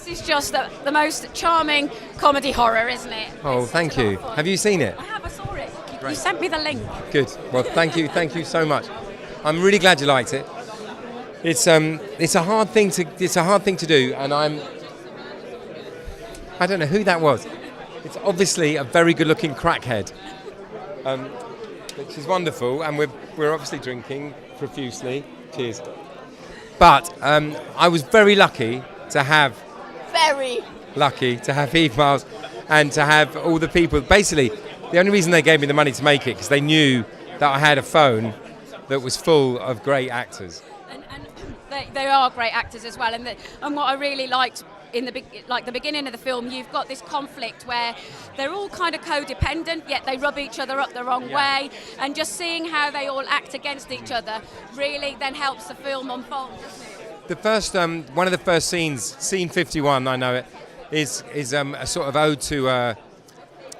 This is just the most charming comedy horror, isn't it? Oh, thank you. Have you seen it? I have, I saw it. You sent me the link. Good. Well, thank you so much. I'm really glad you liked it. It's a hard thing to do, and I don't know who that was. It's obviously a very good-looking crackhead, which is wonderful, and we're obviously drinking profusely. Cheers. But I was very lucky to have Eve Miles and to have all the people. Basically, the only reason they gave me the money to make it because they knew that I had a phone that was full of great actors. And they are great actors as well. And what I really liked in the beginning of the film, you've got this conflict where they're all kind of codependent, yet they rub each other up the wrong way. And just seeing how they all act against each other really then helps the film unfold, doesn't it? The first, one of the first scenes, scene 51, I know it, is a sort of ode to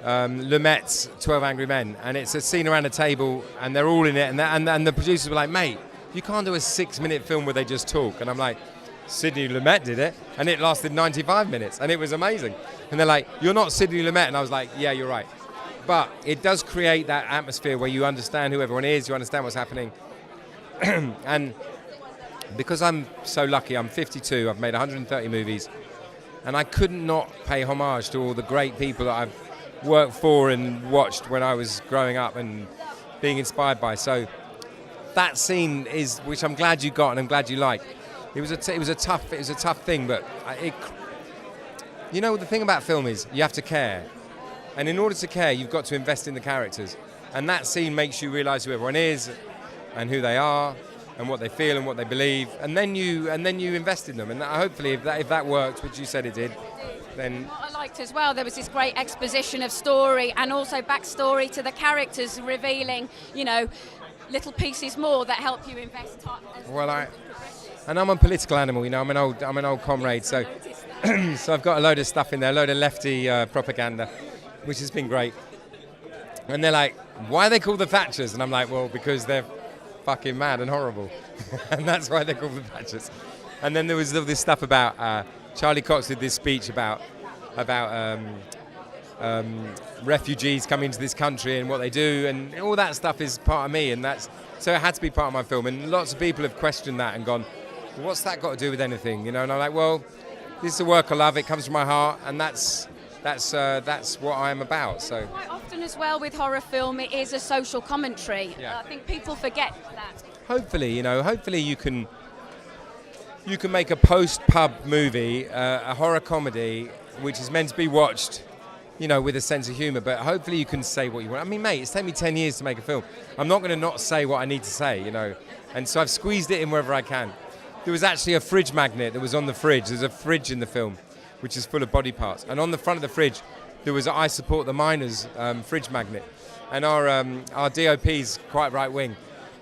Lumet's 12 Angry Men, and it's a scene around a table, and they're all in it, and the producers were like, mate, you can't do a 6-minute film where they just talk, and I'm like, Sidney Lumet did it, and it lasted 95 minutes, and it was amazing. And they're like, you're not Sidney Lumet, and I was like, yeah, you're right. But it does create that atmosphere where you understand who everyone is, you understand what's happening, and because I'm so lucky, I'm 52, I've made 130 movies, and I couldn't not pay homage to all the great people that I've worked for and watched when I was growing up and being inspired by. So that scene is, which I'm glad you got and I'm glad you like. It was a tough thing, but you know, the thing about film is you have to care, and in order to care, you've got to invest in the characters, and that scene makes you realise who everyone is and who they are and what they feel and what they believe, and then you invest in them, and hopefully if that worked, which you said it did, then. What I liked as well, there was this great exposition of story and also backstory to the characters, revealing, you know, little pieces more that help you invest time. And I'm a political animal, you know. I'm an old comrade, so so I've got a load of stuff in there, a load of lefty propaganda, which has been great. And they're like, why are they called the Thatchers? And I'm like, well, because they're fucking mad and horrible, and that's why they're called the Thatchers. And then there was all this stuff about Charlie Cox did this speech about refugees coming to this country and what they do, and all that stuff is part of me, and so it had to be part of my film. And lots of people have questioned that and gone, what's that got to do with anything, you know? And I'm like, well, this is a work I love. It comes from my heart, and that's what I'm about. So quite often as well with horror film, it is a social commentary. Yeah. I think people forget that. Hopefully, you know, you can make a post-pub movie, a horror comedy, which is meant to be watched, you know, with a sense of humour. But hopefully you can say what you want. I mean, mate, it's taken me 10 years to make a film. I'm not going to not say what I need to say, you know. And so I've squeezed it in wherever I can. There was actually a fridge magnet that was on the fridge. There's a fridge in the film, which is full of body parts. And on the front of the fridge, there was a I Support the Miners fridge magnet. And our DOP's quite right wing.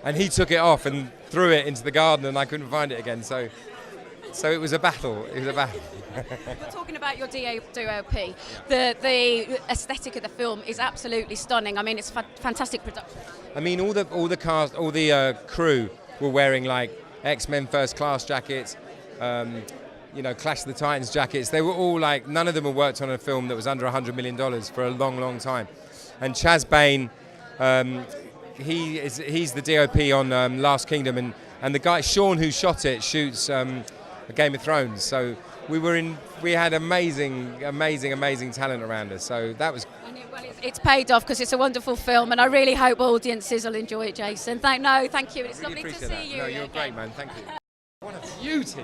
And he took it off and threw it into the garden, and I couldn't find it again. So it was a battle. Talking about your DOP, the aesthetic of the film is absolutely stunning. I mean, it's fantastic production. I mean, all the cast, all the crew were wearing like X-Men First Class jackets, you know, Clash of the Titans jackets. They were all like, none of them had worked on a film that was under $100 million for a long, long time. And Chaz Bain, he's the DOP on Last Kingdom, and the guy Sean who shot it shoots Game of Thrones. So we had amazing talent around us. So that was. It's paid off because it's a wonderful film, and I really hope audiences will enjoy it, Jason. Thank you. It's really lovely to see you. No, you're great, man. Thank you. What a beauty.